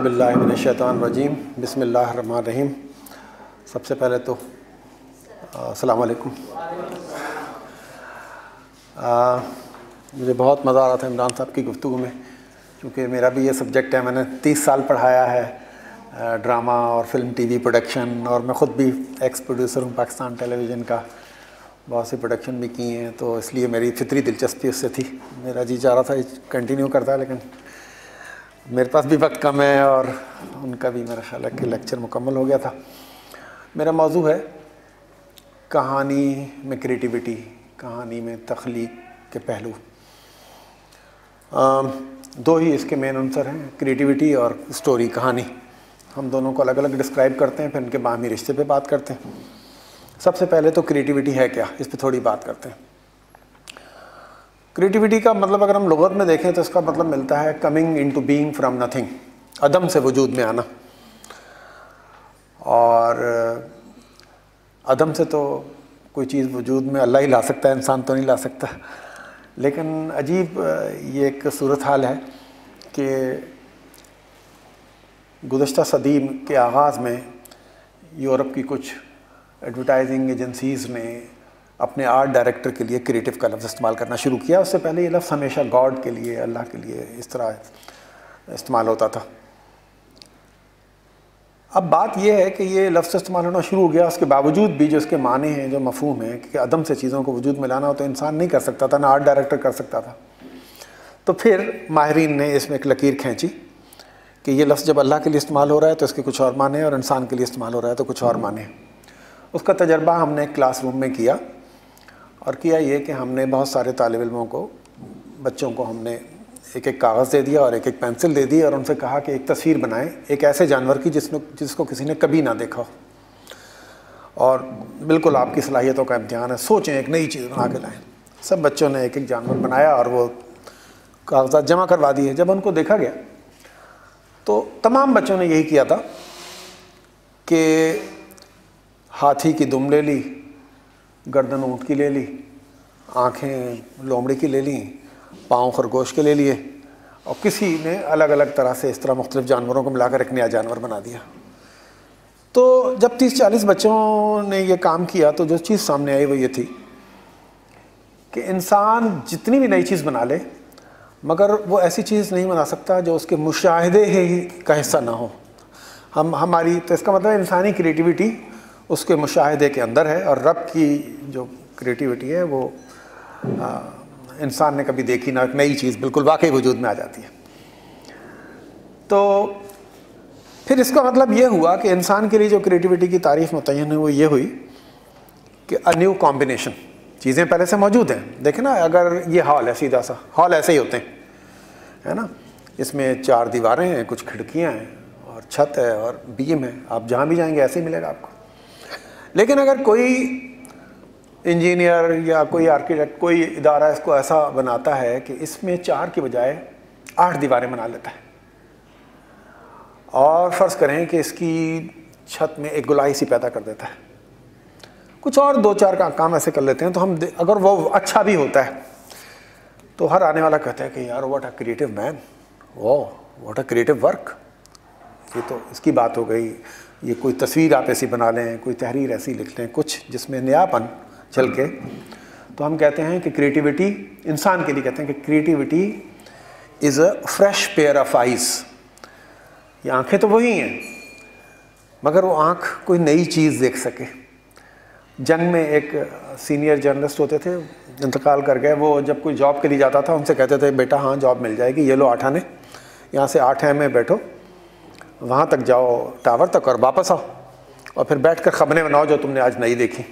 औज़ुबिल्लाहि मिनश्शैतानिर्रजीम बिस्मिल्लाहिर्रहमानिर्रहीम। सबसे पहले तो अस्सलाम वालेकुम। मुझे बहुत मज़ा आ रहा था इमरान साहब की गुफ्तगू में, क्योंकि मेरा भी ये सब्जेक्ट है। मैंने 30 साल पढ़ाया है ड्रामा और फिल्म टीवी प्रोडक्शन, और मैं ख़ुद भी एक्स प्रोड्यूसर हूँ पाकिस्तान टेलीविज़न का। बहुत सी प्रोडक्शन भी की हैं, तो इसलिए मेरी फितरी दिलचस्पी उससे थी। मेरा जी चाह रहा था कंटिन्यू करता, लेकिन मेरे पास भी वक्त कम है और उनका भी मेरा ख्याल है कि लेक्चर मुकम्मल हो गया था। मेरा मौजू है कहानी में क्रिएटिविटी, कहानी में तख्लीक के पहलू। दो ही इसके मेन आंसर हैं, क्रिएटिविटी और स्टोरी, कहानी। हम दोनों को अलग अलग डिस्क्राइब करते हैं, फिर उनके बाहमी रिश्ते पे बात करते हैं। सबसे पहले तो क्रिएटिविटी है क्या, इस पे थोड़ी बात करते हैं। क्रिएटिविटी का मतलब अगर हम लुग़त में देखें तो इसका मतलब मिलता है coming into being from nothing, अदम से वजूद में आना। और अदम से तो कोई चीज़ वजूद में अल्लाह ही ला सकता है, इंसान तो नहीं ला सकता। लेकिन अजीब ये एक सूरत हाल है कि गुज़श्ता सदी के आगाज़ में यूरोप की कुछ एडवर्टाइजिंग एजेंसीज़ ने अपने आर्ट डायरेक्टर के लिए क्रिएटिव का लफ्ज़ इस्तेमाल करना शुरू किया। उससे पहले ये लफ्ज़ हमेशा गॉड के लिए, अल्लाह के लिए इस तरह इस्तेमाल होता था। अब बात यह है कि ये लफ्ज़ इस्तेमाल होना शुरू हो गया, उसके बावजूद भी जो इसके माने हैं, जो मफ़हूम है कि अदम से चीज़ों को वजूद में लाना हो, तो इंसान नहीं कर सकता था, ना आर्ट डायरेक्टर कर सकता था। तो फिर माहिरीन ने इसमें एक लकीर खींची कि ये लफ्ज़ जब अल्लाह के लिए इस्तेमाल हो रहा है तो इसके कुछ और माने, और इंसान के लिए इस्तेमाल हो रहा है तो कुछ और माने। उसका तजर्बा हमने क्लासरूम में किया, और किया ये कि हमने बहुत सारे तालिब इल्मों को, बच्चों को हमने एक एक कागज़ दे दिया और एक एक पेंसिल दे दी, और उनसे कहा कि एक तस्वीर बनाएं एक ऐसे जानवर की जिसको किसी ने कभी ना देखा हो, और बिल्कुल आपकी सलाहियतों का इम्तिहान है, सोचें, एक नई चीज़ बना के लाएँ। सब बच्चों ने एक एक जानवर बनाया और वो कागज़ात जमा करवा दिए। जब उनको देखा गया तो तमाम बच्चों ने यही किया था कि हाथी की दुम ले ली, गर्दन ऊँट की ले ली, आँखें लोमड़ी की ले ली, पाँव खरगोश के ले लिए, और किसी ने अलग अलग तरह से इस तरह मुख्तलिफ़ जानवरों को मिलाकर एक नया जानवर बना दिया। तो जब 30-40 बच्चों ने ये काम किया तो जो चीज़ सामने आई वो ये थी कि इंसान जितनी भी नई चीज़ बना ले, मगर वो ऐसी चीज़ नहीं बना सकता जो उसके मुशाहिदे का हिस्सा ना हो। हमारी तो इसका मतलब इंसानी क्रिएटिविटी उसके मुशाहिदे के अंदर है, और रब की जो क्रिएटिविटी है वो इंसान ने कभी देखी ना, एक नई चीज़ बिल्कुल वाकई वजूद में आ जाती है। तो फिर इसका मतलब ये हुआ कि इंसान के लिए जो क्रिएटिविटी की तारीफ़ मुतय्यन है वो ये हुई कि अ न्यू कॉम्बिनेशन, चीज़ें पहले से मौजूद हैं। देखें ना, अगर ये हॉल है, सीधा सा हॉल ऐसे ही होते हैं, है ना, इसमें 4 दीवारें हैं, कुछ खिड़कियाँ हैं और छत है और बीम है, आप जहाँ भी जाएंगे ऐसे ही मिलेगा आपको। लेकिन अगर कोई इंजीनियर या कोई आर्किटेक्ट, कोई इदारा इसको ऐसा बनाता है कि इसमें 4 की बजाय 8 दीवारें बना लेता है, और फ़र्ज़ करें कि इसकी छत में एक गोलाई सी पैदा कर देता है, कुछ और 2-4 का काम ऐसे कर लेते हैं, तो हम अगर वो अच्छा भी होता है तो हर आने वाला कहता है कि यार व्हाट अ क्रिएटिव मैन, वो व्हाट अ क्रिएटिव वर्क। ये तो इसकी बात हो गई। ये कोई तस्वीर आप ऐसी बना लें, कोई तहरीर ऐसी लिख लें, कुछ जिसमें नयापन चल के, तो हम कहते हैं कि क्रिएटिविटी, इंसान के लिए कहते हैं कि creativity is a fresh pair of eyes. ये आँखें तो वही हैं, मगर वो आँख कोई नई चीज़ देख सके। जंग में एक सीनियर जर्नलिस्ट होते थे, इंतकाल कर गए, वो जब कोई जॉब के लिए जाता था उनसे कहते थे, बेटा हाँ जॉब मिल जाएगी, ये लो 8 आने, यहाँ से 8 में बैठो, वहाँ तक जाओ टावर तक और वापस आओ, और फिर बैठकर खबरें बनाओ जो तुमने आज नहीं देखी।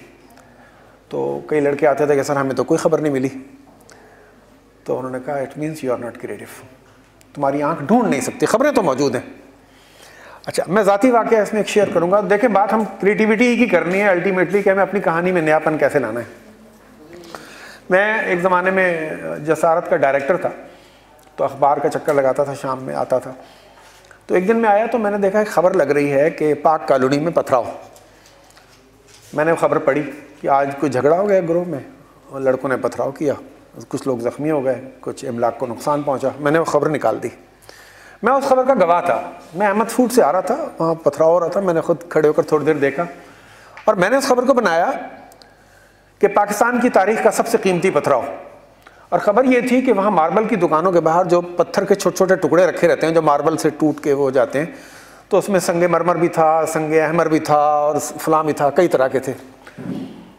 तो कई लड़के आते थे कि सर हमें तो कोई ख़बर नहीं मिली। तो उन्होंने कहा it means you are not creative, तुम्हारी आँख ढूंढ नहीं सकती, खबरें तो मौजूद हैं। अच्छा, मैं ज़ाती वाक़या इसमें एक शेयर करूँगा। देखें, बात हम क्रिएटिविटी की करनी है अल्टीमेटली, कि हमें अपनी कहानी में नयापन कैसे लाना है। मैं एक ज़माने में जसारत का डायरेक्टर था, तो अखबार का चक्कर लगाता था, शाम में आता था। तो एक दिन मैं आया तो मैंने देखा एक ख़बर लग रही है कि पाक कॉलोनी में पथराव। मैंने खबर पढ़ी कि आज कोई झगड़ा हो गया ग्रुप में और लड़कों ने पथराव किया, कुछ लोग ज़ख्मी हो गए, कुछ इमलाक को नुकसान पहुंचा। मैंने वो ख़बर निकाल दी। मैं उस खबर का गवाह था। मैं अहमद फूड से आ रहा था, वहाँ पथराव हो रहा था, मैंने खुद खड़े होकर थोड़ी देर देखा और मैंने उस खबर को बनाया कि पाकिस्तान की तारीख का सबसे कीमती पथराव। और ख़बर ये थी कि वहाँ मार्बल की दुकानों के बाहर जो पत्थर के छोटे छोटे टुकड़े रखे रहते हैं जो मार्बल से टूट के वो हो जाते हैं, तो उसमें संगे मरमर भी था, संगे अहमर भी था और फलां भी था, कई तरह के थे।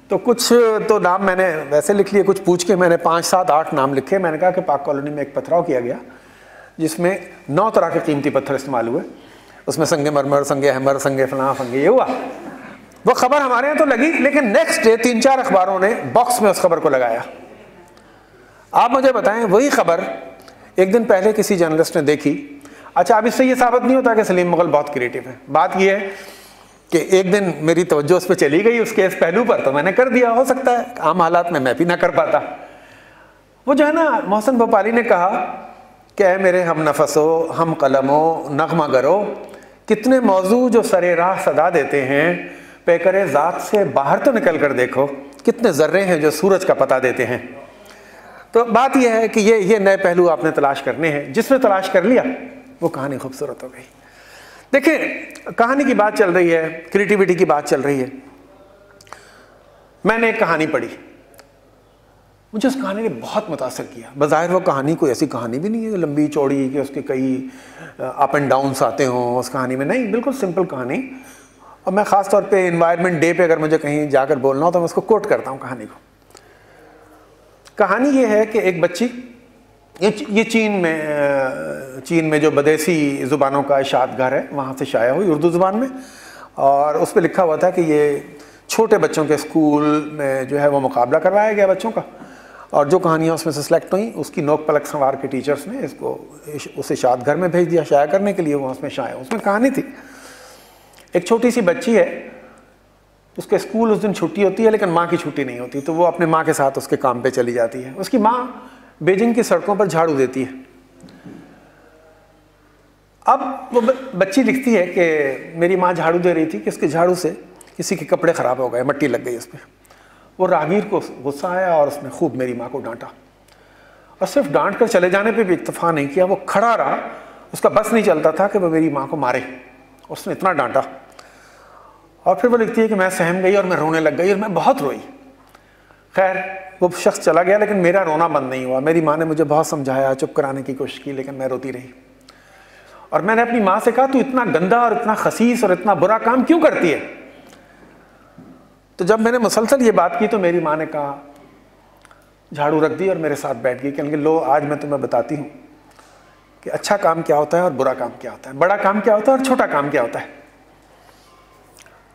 तो कुछ तो नाम मैंने वैसे लिख लिए, कुछ पूछ के मैंने 5, 7, 8 नाम लिखे। मैंने कहा कि पाक कॉलोनी में एक पथराव किया गया जिसमें 9 तरह के कीमती पत्थर इस्तेमाल हुए, उसमें संगे मरमर, संगे अहमर, संगे फलां फंगे, ये हुआ। वो खबर हमारे यहाँ तो लगी, लेकिन नेक्स्ट डे 3-4 अखबारों ने बॉक्स में उस खबर को लगाया। आप मुझे बताएं, वही खबर एक दिन पहले किसी जर्नलिस्ट ने देखी। अच्छा, अब इससे ये साबित नहीं होता कि सलीम मुगल बहुत क्रिएटिव है। बात ये है कि एक दिन मेरी तवज्जो उस पर चली गई, उसके इस पहलू पर, तो मैंने कर दिया। हो सकता है आम हालात में मैं भी ना कर पाता। वो जो है ना, मोहसिन भोपाली ने कहा कि ऐ मेरे हम नफसो, हम कलमो, नगमा गरो, कितने मौजू जो सरे राह सदा देते हैं, पेकरे ज़ात से बाहर तो निकल कर देखो, कितने ज़र्रे हैं जो सूरज का पता देते हैं। तो बात यह है कि ये नए पहलू आपने तलाश करने हैं। जिसने तलाश कर लिया वो कहानी खूबसूरत हो गई। देखिए, कहानी की बात चल रही है, क्रिएटिविटी की बात चल रही है। मैंने एक कहानी पढ़ी, मुझे उस कहानी ने बहुत मुतासर किया। बज़ाहिर वो कहानी कोई ऐसी कहानी भी नहीं है लंबी चौड़ी कि उसके कई अप एंड डाउन्स आते हों उस कहानी में, नहीं, बिल्कुल सिंपल कहानी। और मैं ख़ास तौर पे एनवायरनमेंट डे पे अगर मुझे कहीं जाकर बोलना हो तो मैं उसको कोट करता हूँ कहानी को। कहानी ये है कि एक बच्ची, ये चीन में जो बदेसी ज़ुबानों का इशाअत घर है वहाँ से शाया हुई उर्दू ज़ुबान में, और उस पर लिखा हुआ था कि ये छोटे बच्चों के स्कूल में जो है वो मुकाबला करवाया गया बच्चों का, और जो कहानियाँ उसमें से सिलेक्ट हुई उसकी नोक पलक संवार के टीचर्स ने इसको उस इशाअत घर में भेज दिया शाया करने के लिए। वो उसमें शाया, उसमें कहानी थी, एक छोटी सी बच्ची है, उसके स्कूल उस दिन छुट्टी होती है लेकिन माँ की छुट्टी नहीं होती, तो वो अपने माँ के साथ उसके काम पे चली जाती है। उसकी माँ बीजिंग की सड़कों पर झाड़ू देती है। अब वो बच्ची लिखती है कि मेरी माँ झाड़ू दे रही थी कि उसके झाड़ू से किसी के कपड़े ख़राब हो गए, मट्टी लग गई उस पर। वो राहगीर को गुस्सा आया और उसने खूब मेरी माँ को डांटा, और सिर्फ डांट कर चले जाने पे भी इत्तेफा नहीं किया, वो खड़ा रहा। उसका बस नहीं चलता था कि वो मेरी माँ को मारे, उसने इतना डांटा। और फिर वो लिखती है कि मैं सहम गई और मैं रोने लग गई और मैं बहुत रोई। खैर वो शख्स चला गया लेकिन मेरा रोना बंद नहीं हुआ। मेरी माँ ने मुझे बहुत समझाया, चुप कराने की कोशिश की, लेकिन मैं रोती रही। और मैंने अपनी माँ से कहा, तू इतना गंदा और इतना खसीस और इतना बुरा काम क्यों करती है? तो जब मैंने मुसलसल ये बात की तो मेरी माँ ने कहा, झाड़ू रख दी और मेरे साथ बैठ गई, कहने लो आज मैं तुम्हें बताती हूँ कि अच्छा काम क्या होता है और बुरा काम क्या होता है, बड़ा काम क्या होता है और छोटा काम क्या होता है।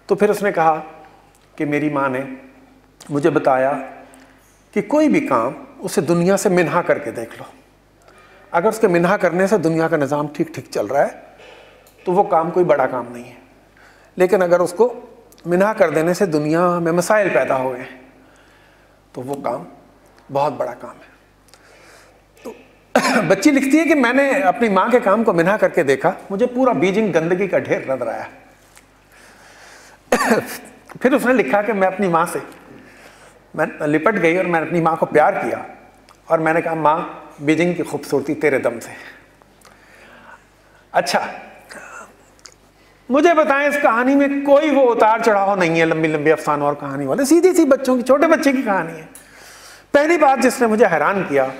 तो फिर उसने कहा कि मेरी माँ ने मुझे बताया कि कोई भी काम उसे दुनिया से मिन्हा करके देख लो। अगर उसके मिन्हा करने से दुनिया का निज़ाम ठीक ठीक चल रहा है तो वो काम कोई बड़ा काम नहीं है, लेकिन अगर उसको मिन्हा कर देने से दुनिया में मसाइल पैदा हो गए तो वो काम बहुत बड़ा काम है। तो बच्ची लिखती है कि मैंने अपनी माँ के काम को मिन्हा करके देखा, मुझे पूरा बीजिंग गंदगी का ढेर नजर आया। फिर उसने लिखा कि मैं अपनी माँ से मैं लिपट गई और मैंने अपनी माँ को प्यार किया और मैंने कहा, माँ बीजिंग की खूबसूरती तेरे दम से। अच्छा, मुझे बताएं, इस कहानी में कोई वो उतार चढ़ाव नहीं है लंबी लंबी अफसानों और कहानी वाले, सीधी सी बच्चों की, छोटे बच्चे की कहानी है। पहली बात जिसने मुझे हैरान किया,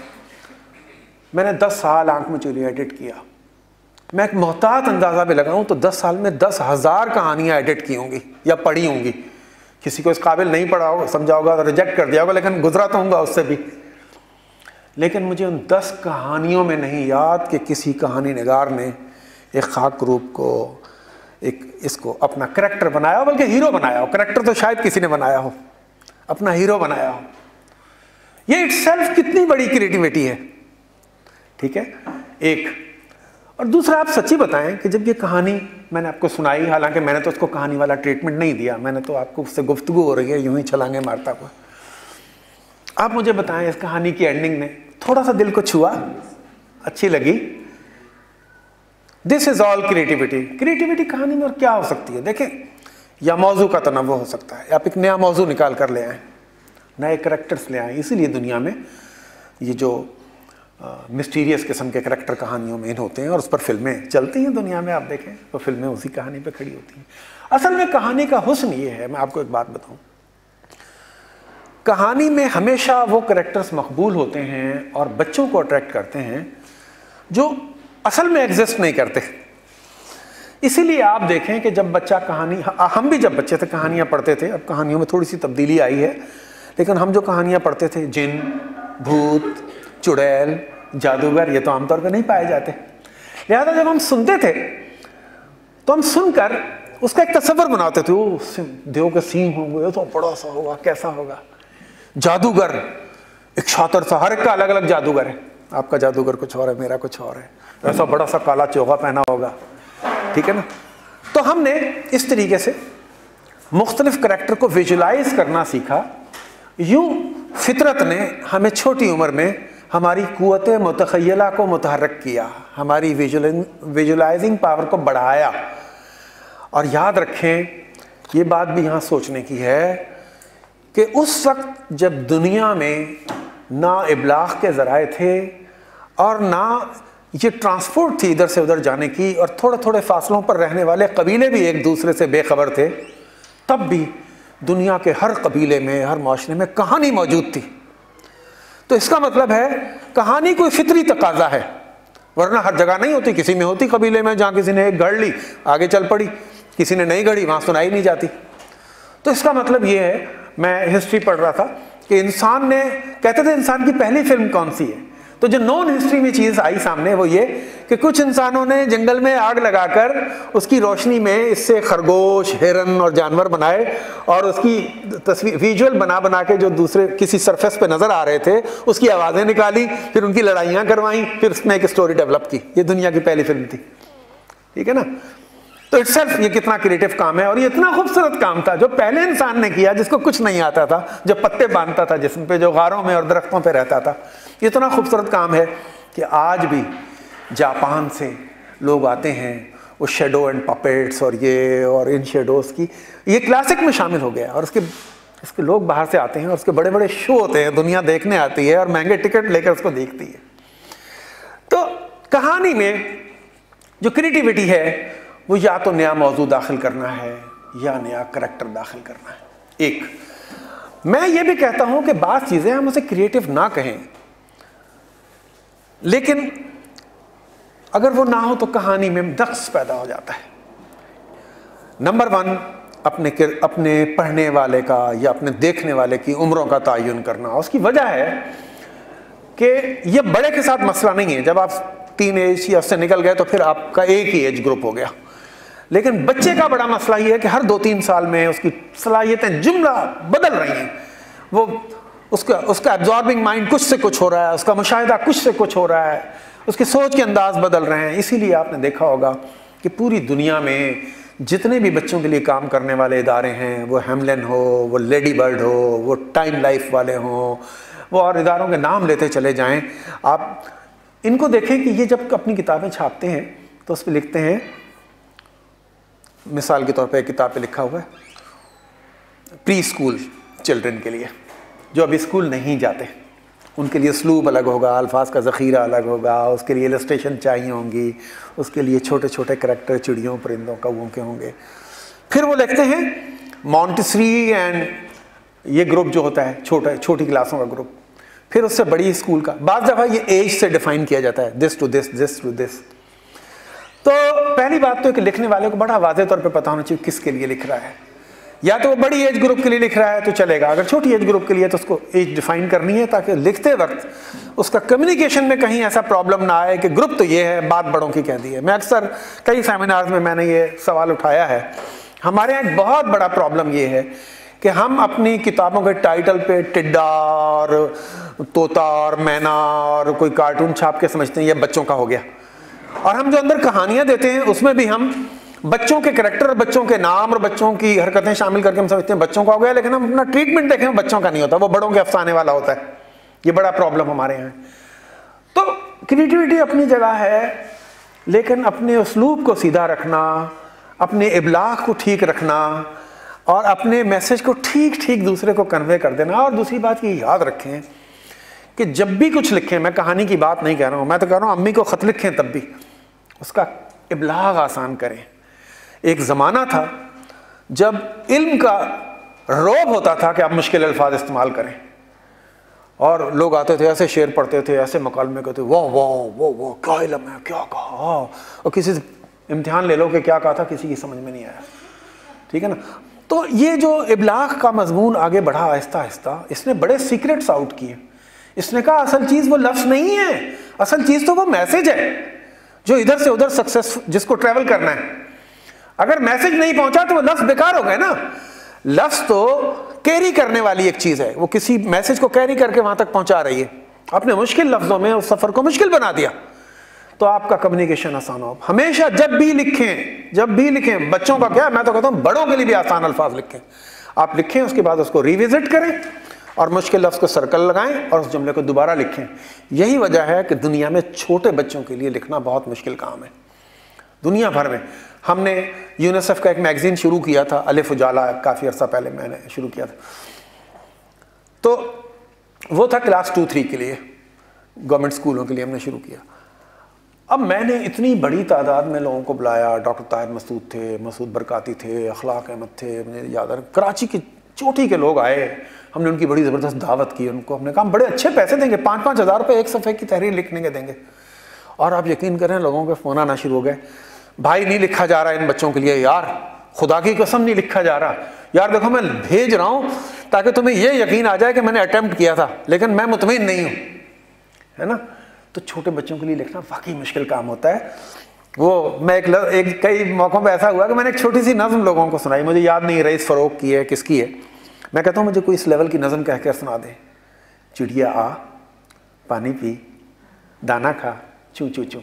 मैंने 10 साल आंख में चूली एडिट किया। मैं एक मोहतात अंदाज़ा भी लगाऊं तो 10 साल में 10,000 कहानियाँ एडिट की होंगी या पढ़ी होंगी। किसी को इस काबिल नहीं पढ़ा होगा, समझा होगा तो रिजेक्ट कर दिया होगा, लेकिन गुजरा तो होगा उससे भी। लेकिन मुझे उन 10 कहानियों में नहीं याद कि किसी कहानी निगार ने एक खाक रूप को, एक इसको अपना करैक्टर बनाया हो, बल्कि हीरो बनाया हो। करैक्टर तो शायद किसी ने बनाया हो, अपना हीरो बनाया हो। ये इटसेल्फ कितनी बड़ी क्रिएटिविटी है, ठीक है, एक। और दूसरा, आप सच्ची बताएं कि जब ये कहानी मैंने आपको सुनाई, हालांकि मैंने तो उसको कहानी वाला ट्रीटमेंट नहीं दिया, मैंने तो आपको उससे गुफ्तगू हो रही है यूं ही छलांगे मारता हुआ, आप मुझे बताएं इस कहानी की एंडिंग ने थोड़ा सा दिल को छुआ, अच्छी लगी? This is all creativity. Creativity कहानी में और क्या हो सकती है? देखें, या मौजू का तनव्वुह हो सकता है, आप एक नया मौजू निकाल कर ले आए, नए करैक्टर्स ले आए। इसीलिए दुनिया में ये जो मिस्टीरियस किस्म के करैक्टर कहानियों में इन होते हैं और उस पर फिल्में चलती हैं दुनिया में। आप देखें तो फिल्में उसी कहानी पे खड़ी होती हैं। असल में कहानी का हुस्न ये है, मैं आपको एक बात बताऊं, कहानी में हमेशा वो करैक्टर्स मकबूल होते हैं और बच्चों को अट्रैक्ट करते हैं जो असल में एग्जिस्ट नहीं करते। इसीलिए आप देखें कि जब बच्चा कहानी, हम भी जब बच्चे थे कहानियाँ पढ़ते थे, अब कहानियों में थोड़ी सी तब्दीली आई है, लेकिन हम जो कहानियाँ पढ़ते थे, जिन, भूत, चुड़ैल, जादूगर, ये तो आमतौर पे नहीं पाए जाते। लिहाजा जब हम सुनते थे तो हम सुनकर उसका एक तस्वर बनाते थे, वो देव के सींग होंगे, तो बड़ा सा होगा, कैसा होगा। जादूगर एक शातिर सा, हर एक का अलग अलग जादूगर है, आपका जादूगर कुछ और है, मेरा कुछ और है, ऐसा बड़ा सा काला चोगा पहना होगा, ठीक है ना। तो हमने इस तरीके से मुख्तलिफ करैक्टर को विजुलाइज करना सीखा। यूं फितरत ने हमें छोटी उम्र में हमारी कुव्वत मुतखय्यला को मुतहर्रिक किया, हमारी विजुलाइजिंग पावर को बढ़ाया। और याद रखें, ये बात भी यहाँ सोचने की है कि उस वक्त जब दुनिया में ना इब्लाग के ज़राए थे और ना ये ट्रांसपोर्ट थी इधर से उधर जाने की, और थोड़े थोड़े फासलों पर रहने वाले कबीले भी एक दूसरे से बेखबर थे, तब भी दुनिया के हर कबीले में, हर माशरे में कहानी मौजूद थी। तो इसका मतलब है कहानी कोई फितरी तकाजा है, वरना हर जगह नहीं होती। किसी में होती, कबीले में जहाँ किसी ने एक गढ़ ली, आगे चल पड़ी, किसी ने नहीं गढ़ी, वहाँ सुनाई नहीं जाती। तो इसका मतलब ये है, मैं हिस्ट्री पढ़ रहा था कि इंसान ने, कहते थे इंसान की पहली फिल्म कौन सी है, तो जो नॉन हिस्ट्री में चीज़ आई सामने वो ये कि कुछ इंसानों ने जंगल में आग लगाकर उसकी रोशनी में इससे खरगोश, हिरन और जानवर बनाए और उसकी तस्वीर विजुअल बना बना के जो दूसरे किसी सरफेस पे नज़र आ रहे थे उसकी आवाज़ें निकाली, फिर उनकी लड़ाइयाँ करवाई, फिर उसमें एक स्टोरी डेवलप की। ये दुनिया की पहली फिल्म थी, ठीक है ना। तो इटसेल्फ ये कितना क्रिएटिव काम है, और ये इतना खूबसूरत काम था जो पहले इंसान ने किया, जिसको कुछ नहीं आता था, जो पत्ते बांधता था जिस्म पे, जो गारों में और दरख्तों पे रहता था। ये इतना खूबसूरत काम है कि आज भी जापान से लोग आते हैं, वो शेडो एंड पपेट्स और ये और इन शेडोज़ की, ये क्लासिक में शामिल हो गया। और इसके लोग बाहर से आते हैं और उसके बड़े बड़े शो होते हैं, दुनिया देखने आती है और महंगे टिकट लेकर उसको देखती है। तो कहानी में जो क्रिएटिविटी है वो या तो नया मौजू दाखिल करना है या नया करैक्टर दाखिल करना है। एक मैं ये भी कहता हूं कि बात चीज़ें हम उसे क्रिएटिव ना कहें, लेकिन अगर वो ना हो तो कहानी में नक्स पैदा हो जाता है। नंबर 1, अपने पढ़ने वाले का या अपने देखने वाले की उम्रों का तयन करना। उसकी वजह है कि ये बड़े के साथ मसला नहीं है, जब आप टीन एज या उससे निकल गए तो फिर आपका एक ही एज ग्रुप हो गया। लेकिन बच्चे का बड़ा मसला ये है कि हर 2-3 साल में उसकी सलाहियतें जुमला बदल रही हैं। वो उसका एब्जॉर्बिंग माइंड कुछ से कुछ हो रहा है, उसका मुशाहिदा कुछ से कुछ हो रहा है, उसकी सोच के अंदाज बदल रहे हैं। इसीलिए आपने देखा होगा कि पूरी दुनिया में जितने भी बच्चों के लिए काम करने वाले इदारे हैं, वो हेमलन हो, वो लेडी बर्ड हो, वो टाइम लाइफ वाले हों, वो और इदारों के नाम लेते चले जाएं, आप इनको देखें कि ये जब अपनी किताबें छापते हैं तो उस पर लिखते हैं, मिसाल के तौर पे एक किताब पे लिखा हुआ है प्री स्कूल चिल्ड्रन के लिए, जो अभी स्कूल नहीं जाते, उनके लिए स्लूब अलग होगा, अल्फाज का ज़ख़ीरा अलग होगा, उसके लिए इलस्ट्रेशन चाहिए होंगी, उसके लिए छोटे छोटे करैक्टर चिड़ियों, परिंदों, कौवों के होंगे। फिर वो लिखते हैं मॉन्टेसरी एंड ये ग्रुप जो होता है छोटी क्लासों का ग्रुप, फिर उससे बड़ी स्कूल का। बाज़ दफ़ा ये एज से डिफाइन किया जाता है, this to this, this to this. तो पहली बात तो कि लिखने वाले को बड़ा वाज़ेह तौर पे पता होना चाहिए किसके लिए लिख रहा है। या तो वो बड़ी एज ग्रुप के लिए लिख रहा है तो चलेगा, अगर छोटी एज ग्रुप के लिए तो उसको एज डिफाइन करनी है, ताकि लिखते वक्त उसका कम्युनिकेशन में कहीं ऐसा प्रॉब्लम ना आए कि ग्रुप तो ये है, बात बड़ों की कह दी है। मैं अक्सर कई सेमिनार्स में मैंने ये सवाल उठाया है। हमारे यहाँ एक बहुत बड़ा प्रॉब्लम ये है कि हम अपनी किताबों के टाइटल पे टिड्डा और तोता और मैना और कोई कार्टून छाप के समझते हैं ये बच्चों का हो गया, और हम जो अंदर कहानियाँ देते हैं उसमें भी हम बच्चों के करैक्टर, बच्चों के नाम और बच्चों की हरकतें शामिल करके हम समझते हैं बच्चों का हो गया, लेकिन हम अपना ट्रीटमेंट देखें बच्चों का नहीं होता, वो बड़ों के अफसाने वाला होता है। ये बड़ा प्रॉब्लम हमारे यहाँ। तो क्रिएटिविटी अपनी जगह है, लेकिन अपने उसलूब को सीधा रखना, अपने इब्लाग को ठीक रखना और अपने मैसेज को ठीक ठीक दूसरे को कन्वे कर देना। और दूसरी बात ये याद रखें कि जब भी कुछ लिखें, मैं कहानी की बात नहीं कह रहा हूँ, मैं तो कह रहा हूँ अम्मी को ख़त लिखें तब भी उसका इब्लाग आसान करें। एक ज़माना था जब इल्म का रौब होता था कि आप मुश्किल अल्फाज इस्तेमाल करें, और लोग आते थे ऐसे शेर पढ़ते थे, ऐसे मकालमे कहते, वाह वाह वाह वाह क्या इल्म है, क्या कहा, और किसी से इम्तिहान ले लो कि क्या कहा था, किसी की समझ में नहीं आया, ठीक है ना। तो ये जो इब्लाग का मजमून आगे बढ़ा आहिस्ता आहिस्ता, इसने बड़े सीक्रेट्स आउट किए। इसने कहा असल चीज़ वो लफ्ज़ नहीं है, असल चीज़ तो वो मैसेज है जो इधर से उधर सक्सेस जिसको ट्रैवल करना है। अगर मैसेज नहीं पहुंचा तो वो लफ्ज़ बेकार हो गए ना। लफ्ज़ तो कैरी करने वाली एक चीज़ है, वो किसी मैसेज को कैरी करके वहाँ तक पहुँचा रही है। आपने मुश्किल लफ्ज़ों में उस सफ़र को मुश्किल बना दिया तो आपका कम्युनिकेशन आसान हो। हमेशा जब भी लिखें, बच्चों का क्या, मैं तो कहता हूँ बड़ों के लिए भी आसान अल्फाज लिखें। आप लिखें, उसके बाद उसको रिविजिट करें और मुश्किल लफ्ज़ को सर्कल लगाएं और उस जुमले को दोबारा लिखें। यही वजह है कि दुनिया में छोटे बच्चों के लिए लिखना बहुत मुश्किल काम है। दुनिया भर में हमने यूनिसेफ का एक मैगज़ीन शुरू किया था, अलिफ उजाला, काफ़ी अर्सा पहले मैंने शुरू किया था। तो वो था क्लास 2-3 के लिए, गवर्नमेंट स्कूलों के लिए हमने शुरू किया। अब मैंने इतनी बड़ी तादाद में लोगों को बुलाया, डॉक्टर ताहिर मसूद थे, मसूद बरकाती थे, अखलाक अहमद थे, मुझे याद है कराची की चोटी के लोग आए। हमने उनकी बड़ी ज़बरदस्त दावत की, उनको हमने कहा बड़े अच्छे पैसे देंगे, 5-5 हज़ार रुपये एक सफ़े की तहरीर लिखने के देंगे। और आप यकीन करें लोगों के फ़ोन आना शुरू हो गए, भाई नहीं लिखा जा रहा इन बच्चों के लिए यार, खुदा की कसम नहीं लिखा जा रहा यार, देखो मैं भेज रहा हूँ ताकि तुम्हें ये यकीन आ जाए कि मैंने अटेम्प्ट किया था लेकिन मैं मुतमईन नहीं हूँ, है ना। तो छोटे बच्चों के लिए लिखना वाकई मुश्किल काम होता है। वो मैं एक कई मौक़ों पे ऐसा हुआ कि मैंने एक छोटी सी नज़म लोगों को सुनाई, मुझे याद नहीं रईस फ़रोग़ की है किसकी है। मैं कहता हूँ मुझे कोई इस लेवल की नज़म कह कर सुना दे, चिड़िया आ, पानी पी, दाना खा, चू चू चू,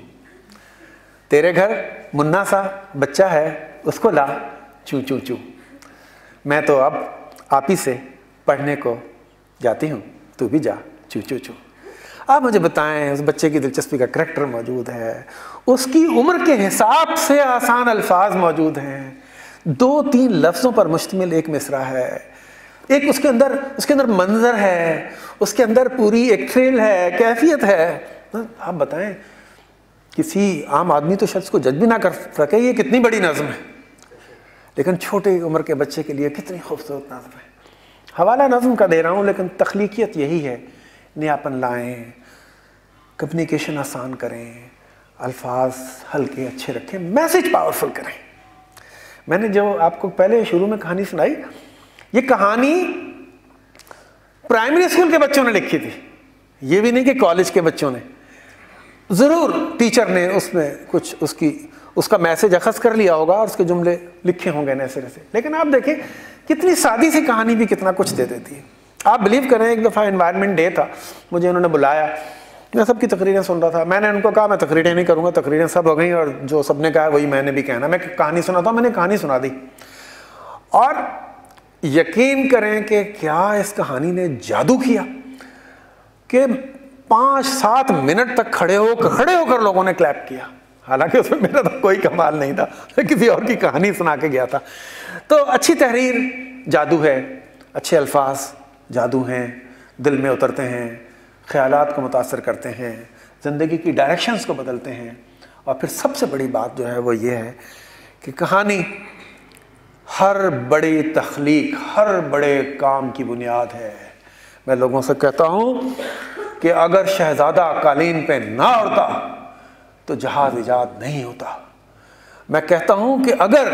तेरे घर मुन्ना सा बच्चा है, उसको ला, चू चू चू, मैं तो अब आप ही से पढ़ने को जाती हूँ, तू भी जा, चू चू चू। आप मुझे बताएं, उस बच्चे की दिलचस्पी का करैक्टर मौजूद है, उसकी उम्र के हिसाब से आसान अल्फाज मौजूद हैं, 2-3 लफ्ज़ों पर मुश्तमिल एक मिसरा है, एक उसके अंदर मंजर है, उसके अंदर पूरी एक थ्रिल है, कैफियत है। आप बताएं, किसी आम आदमी तो शायद इसको जज भी ना कर सके ये कितनी बड़ी नज़म है, लेकिन छोटे उम्र के बच्चे के लिए कितनी खूबसूरत नज़म है। हवाला नज़म का दे रहा हूँ, लेकिन तख्लीकियत यही है, नयापन लाएं, कम्युनिकेशन आसान करें, अल्फाज हल्के अच्छे रखें, मैसेज पावरफुल करें। मैंने जो आपको पहले शुरू में कहानी सुनाई, ये कहानी प्राइमरी स्कूल के बच्चों ने लिखी थी, ये भी नहीं कि कॉलेज के बच्चों ने। ज़रूर टीचर ने उसमें कुछ उसका मैसेज अखज़ कर लिया होगा और उसके जुमले लिखे होंगे नए सिरे से, लेकिन आप देखें कितनी सादी सी कहानी भी कितना कुछ दे देती है। आप बिलीव करें, एक दफ़ा एनवायरनमेंट डे था, मुझे उन्होंने बुलाया, मैं सबकी तकरीरें सुन रहा था। मैंने उनको कहा मैं तकरीरें नहीं करूँगा, तकरीरें सब हो गई और जो सब ने कहा वही मैंने भी कहना, मैं कहानी सुनाता हूँ। मैंने कहानी सुना दी और यकीन करें कि क्या इस कहानी ने जादू किया कि 5-7 मिनट तक खड़े होकर लोगों ने क्लैप किया। हालांकि उसमें मेरा तो कोई कमाल नहीं था, किसी और की कहानी सुना के गया था। तो अच्छी तहरीर जादू है, अच्छे अल्फाज जादू हैं, दिल में उतरते हैं, ख़यालात को मुतासर करते हैं, ज़िंदगी की डायरेक्शंस को बदलते हैं। और फिर सबसे बड़ी बात जो है वो ये है कि कहानी हर बड़ी तख्लीक, हर बड़े काम की बुनियाद है। मैं लोगों से कहता हूँ कि अगर शहज़ादा कालीन पे ना उड़ता तो जहाज़ इजाद नहीं होता। मैं कहता हूँ कि अगर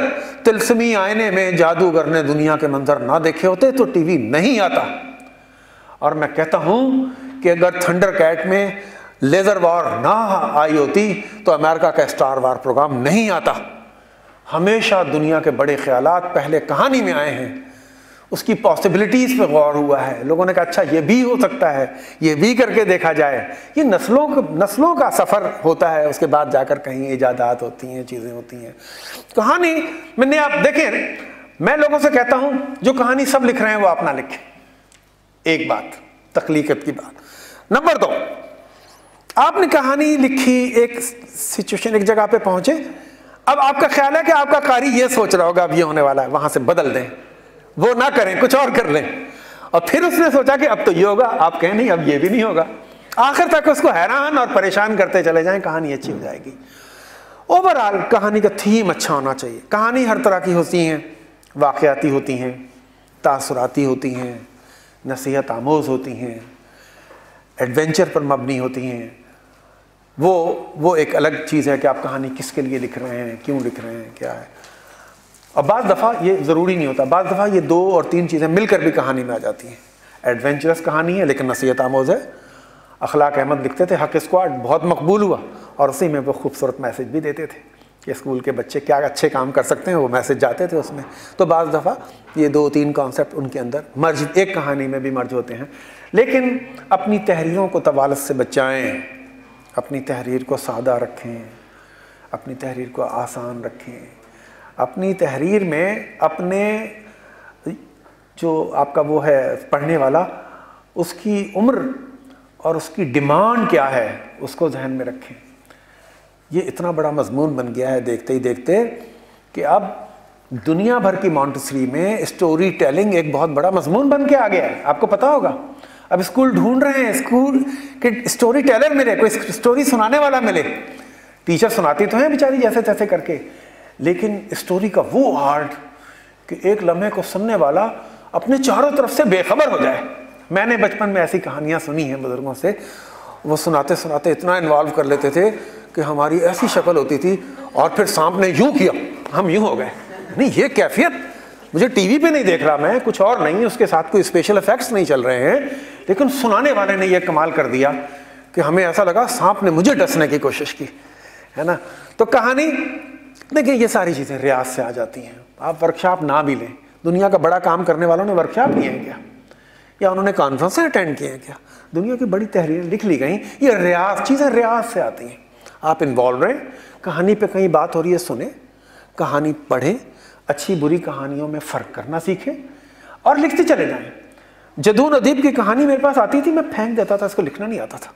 तिलस्मी आईने में जादूगर ने दुनिया के मंजर ना देखे होते तो टीवी नहीं आता। और मैं कहता हूँ कि अगर थंडर कैट में लेज़र वॉर ना आई होती तो अमेरिका का स्टार वार प्रोग्राम नहीं आता। हमेशा दुनिया के बड़े ख्यालात पहले कहानी में आए हैं, उसकी पॉसिबिलिटीज़ पे गौर हुआ है। लोगों ने कहा अच्छा ये भी हो सकता है, ये भी करके देखा जाए। ये नस्लों का सफ़र होता है, उसके बाद जाकर कहीं इजादात होती हैं, चीज़ें होती हैं। कहानी मैंने आप देखें, मैं लोगों से कहता हूँ जो कहानी सब लिख रहे हैं वो आप ना लिखें। एक बात तख्लीक़त की बात। नंबर 2, आपने कहानी लिखी, एक सिचुएशन, एक जगह पे पहुँचे, अब आपका ख्याल है कि आपका कारी ये सोच रहा होगा अब ये होने वाला है, वहाँ से बदल दें, वो ना करें, कुछ और कर लें। और फिर उसने सोचा कि अब तो ये होगा, आप कहें नहीं अब ये भी नहीं होगा, आखिर तक उसको हैरान और परेशान करते चले जाएं, कहानी अच्छी हो जाएगी। ओवरऑल कहानी का थीम अच्छा होना चाहिए। कहानी हर तरह की होती हैं, वाक़याती होती हैं, तासुराती होती हैं, नसीहत आमोज़ होती हैं, एडवेंचर पर मबनी होती हैं। वो एक अलग चीज़ है कि आप कहानी किसके लिए लिख रहे हैं, क्यों लिख रहे हैं, क्या है। और बाज़ दफ़ा ये ज़रूरी नहीं होता, बाज़ दफ़ा ये 2 और 3 चीज़ें मिलकर भी कहानी में आ जाती हैं। एडवेंचरस कहानी है लेकिन नसीहत आमोज़ है। अखलाक अहमद लिखते थे हक स्क्वाड, बहुत मकबूल हुआ, और उसी में वो खूबसूरत मैसेज भी देते थे कि स्कूल के बच्चे क्या अच्छे काम कर सकते हैं, वो मैसेज जाते थे उसमें। तो बाज़ दफ़ा ये 2-3 कॉन्सेप्ट उनके अंदर मर्ज, एक कहानी में भी मर्ज होते हैं। लेकिन अपनी तहरीरों को तवालत से बचाएं, अपनी तहरीर को सादा रखें, अपनी तहरीर को आसान रखें। अपनी तहरीर में अपने जो आपका वो है पढ़ने वाला, उसकी उम्र और उसकी डिमांड क्या है उसको जहन में रखें। ये इतना बड़ा मजमून बन गया है देखते ही देखते कि अब दुनिया भर की मॉन्टेसरी में स्टोरी टेलिंग एक बहुत बड़ा मजमून बन के आ गया है। आपको पता होगा, अब स्कूल ढूंढ रहे हैं स्कूल के स्टोरी टेलर मिले, कोई स्टोरी सुनाने वाला मिले। टीचर सुनाती तो हैं बेचारी जैसे तैसे करके, लेकिन स्टोरी का वो आर्ट कि एक लम्हे को सुनने वाला अपने चारों तरफ से बेखबर हो जाए। मैंने बचपन में ऐसी कहानियाँ सुनी हैं बुजुर्गों से, वो सुनाते सुनाते इतना इन्वॉल्व कर लेते थे कि हमारी ऐसी शक्ल होती थी, और फिर सांप ने यूँ किया, हम यूँ हो गए। नहीं, ये कैफियत मुझे टीवी पे नहीं देख रहा मैं, कुछ और नहीं, उसके साथ कोई स्पेशल इफेक्ट्स नहीं चल रहे हैं, लेकिन सुनाने वाले ने ये कमाल कर दिया कि हमें ऐसा लगा सांप ने मुझे डसने की कोशिश की, है ना। तो कहानी, देखिए ये सारी चीज़ें रियाज से आ जाती हैं। आप वर्कशॉप ना भी लें, दुनिया का बड़ा काम करने वालों ने वर्कशॉप लिए हैं क्या, या उन्होंने कॉन्फ्रेंसें अटेंड किए हैं क्या? दुनिया की बड़ी तहरीरें लिख ली गई, ये रियाज, चीज़ें रियाज से आती हैं। आप इन्वॉल्व रहें, कहानी पे कहीं बात हो रही है सुने, कहानी पढ़ें, अच्छी बुरी कहानियों में फ़र्क करना सीखें और लिखते चले जाएं। जदून अदीब की कहानी मेरे पास आती थी, मैं फेंक देता था, इसको लिखना नहीं आता था,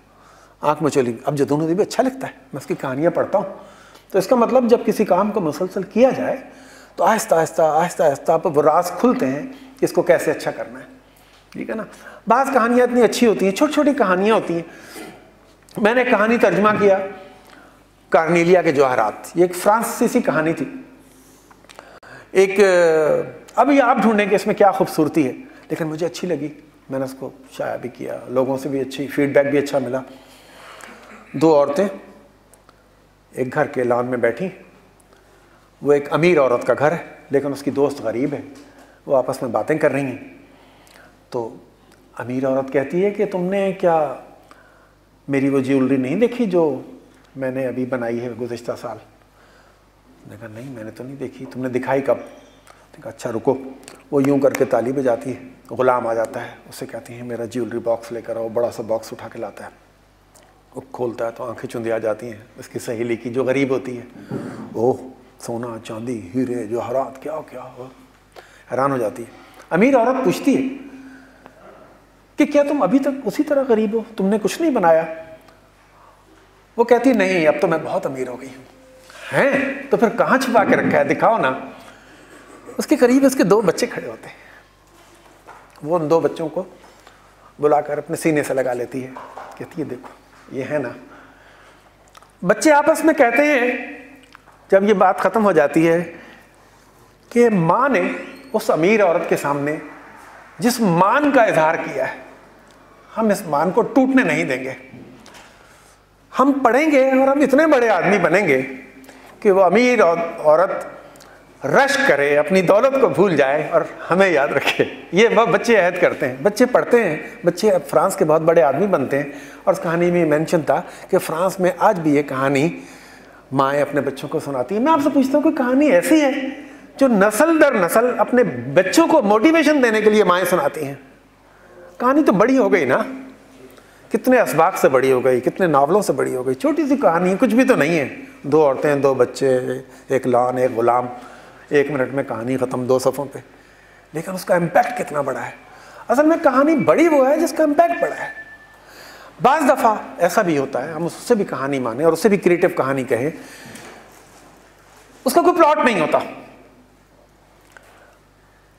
आँख में चली। अब जदून अदीब अच्छा लिखता है, मैं उसकी कहानियाँ पढ़ता हूँ। तो इसका मतलब जब किसी काम को मुसलसल किया जाए तो आहिस्ता आहिस्ता आप वो राज खुलते हैं कि इसको कैसे अच्छा करना है, ठीक है ना। बाज़ कहानियाँ इतनी अच्छी होती हैं, छोटी छोटी कहानियाँ होती हैं। मैंने कहानी तर्जुमा किया कार्नेलिया के जवाहरात, ये एक फ्रांसीसी कहानी थी। एक अभी आप ढूंढेंगे इसमें क्या खूबसूरती है, लेकिन मुझे अच्छी लगी, मैंने उसको शाया भी किया, लोगों से भी अच्छी फीडबैक भी अच्छा मिला। 2 औरतें एक घर के लॉन में बैठी, वो एक अमीर औरत का घर है लेकिन उसकी दोस्त गरीब है, वो आपस में बातें कर रही हैं। तो अमीर औरत कहती है कि तुमने क्या मेरी वो ज्वेलरी नहीं देखी जो मैंने अभी बनाई है गुज़िश्ता साल? मैंने कहा नहीं, मैंने तो नहीं देखी, तुमने दिखाई कब? कहा अच्छा रुको। वो यूं करके ताली बजाती है, गुलाम आ जाता है, उससे कहती है मेरा ज्वेलरी बॉक्स लेकर आओ। बड़ा सा बॉक्स उठा के लाता है, वो खोलता है तो आंखें चुंधी आ जाती हैं उसकी सहेली की जो गरीब होती है। ओह, सोना चांदी हीरे जवाहरात, क्या क्या, हैरान हो जाती है। अमीर औरत पूछती है कि क्या तुम अभी तक उसी तरह गरीब हो, तुमने कुछ नहीं बनाया? वो कहती नहीं, अब तो मैं बहुत अमीर हो गई हूँ। हैं? तो फिर कहाँ छुपा के रखा है, दिखाओ ना। उसके करीब उसके 2 बच्चे खड़े होते हैं, वो उन 2 बच्चों को बुलाकर अपने सीने से लगा लेती है, कहती है देखो ये है ना। बच्चे आपस में कहते हैं जब ये बात ख़त्म हो जाती है कि माँ ने उस अमीर औरत के सामने जिस मान का इजहार किया है, हम इस मान को टूटने नहीं देंगे। हम पढ़ेंगे और हम इतने बड़े आदमी बनेंगे कि वो अमीर औरत रश करे, अपनी दौलत को भूल जाए और हमें याद रखे। ये वह बच्चे अहद करते हैं, बच्चे पढ़ते हैं, बच्चे अब फ्रांस के बहुत बड़े आदमी बनते हैं। और उस कहानी में मेंशन था कि फ्रांस में आज भी ये कहानी माएँ अपने बच्चों को सुनाती है। मैं आपसे पूछता हूँ कोई कहानी ऐसी है जो नस्ल दर नस्ल अपने बच्चों को मोटिवेशन देने के लिए माएँ सुनाती हैं? कहानी तो बड़ी हो गई ना, कितने असबाक से बड़ी हो गई, कितने नावलों से बड़ी हो गई। छोटी सी कहानी है, कुछ भी तो नहीं है। 2 औरतें, 2 बच्चे, एक लान, एक गुलाम, 1 मिनट में कहानी ख़त्म 2 सफ़ों पे। लेकिन उसका इम्पैक्ट कितना बड़ा है। असल में कहानी बड़ी वो है जिसका इम्पैक्ट बड़ा है। बाज़ दफ़ा ऐसा भी होता है, हम उससे भी कहानी माने और उससे भी क्रिएटिव कहानी कहें, उसका कोई प्लॉट नहीं होता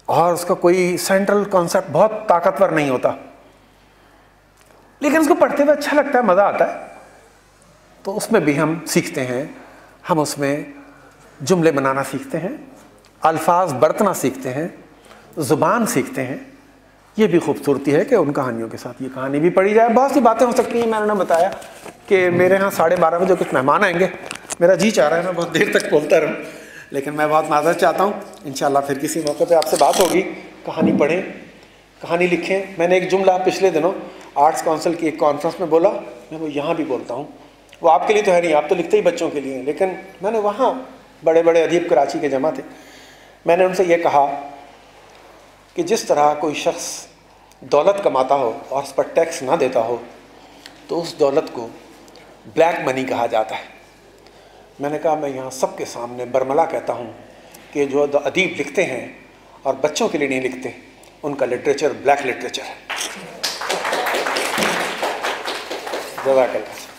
और उसका कोई सेंट्रल कॉन्सेप्ट बहुत ताकतवर नहीं होता, लेकिन उसको पढ़ते हुए अच्छा लगता है, मज़ा आता है। तो उसमें भी हम सीखते हैं, हम उसमें जुमले बनाना सीखते हैं, अल्फाज बरतना सीखते हैं, ज़ुबान सीखते हैं। ये भी खूबसूरती है कि उन कहानियों के साथ ये कहानी भी पढ़ी जाए। बहुत सी बातें हो सकती हैं। मैंने ना बताया कि मेरे यहाँ 12:30 बजे कुछ मेहमान आएंगे। मेरा जी चाह रहा है मैं बहुत देर तक बोलता रहूँ, लेकिन मैं बहुत माज़रत चाहता हूँ। इंशाल्लाह फिर किसी मौके पे आपसे बात होगी। कहानी पढ़ें, कहानी लिखें। मैंने एक जुमला पिछले दिनों आर्ट्स काउंसिल की एक कॉन्फ्रेंस में बोला, मैं वो यहाँ भी बोलता हूँ। वो आपके लिए तो है नहीं, आप तो लिखते ही बच्चों के लिए हैं, लेकिन मैंने वहाँ बड़े बड़े अदीब कराची के जमा थे, मैंने उनसे ये कहा कि जिस तरह कोई शख्स दौलत कमाता हो और उस पर टैक्स ना देता हो तो उस दौलत को ब्लैक मनी कहा जाता है। मैंने कहा मैं यहाँ सबके सामने बरमला कहता हूँ कि जो अदीब लिखते हैं और बच्चों के लिए नहीं लिखते, उनका लिटरेचर ब्लैक लिटरेचर है। जज़ाकल्लाह।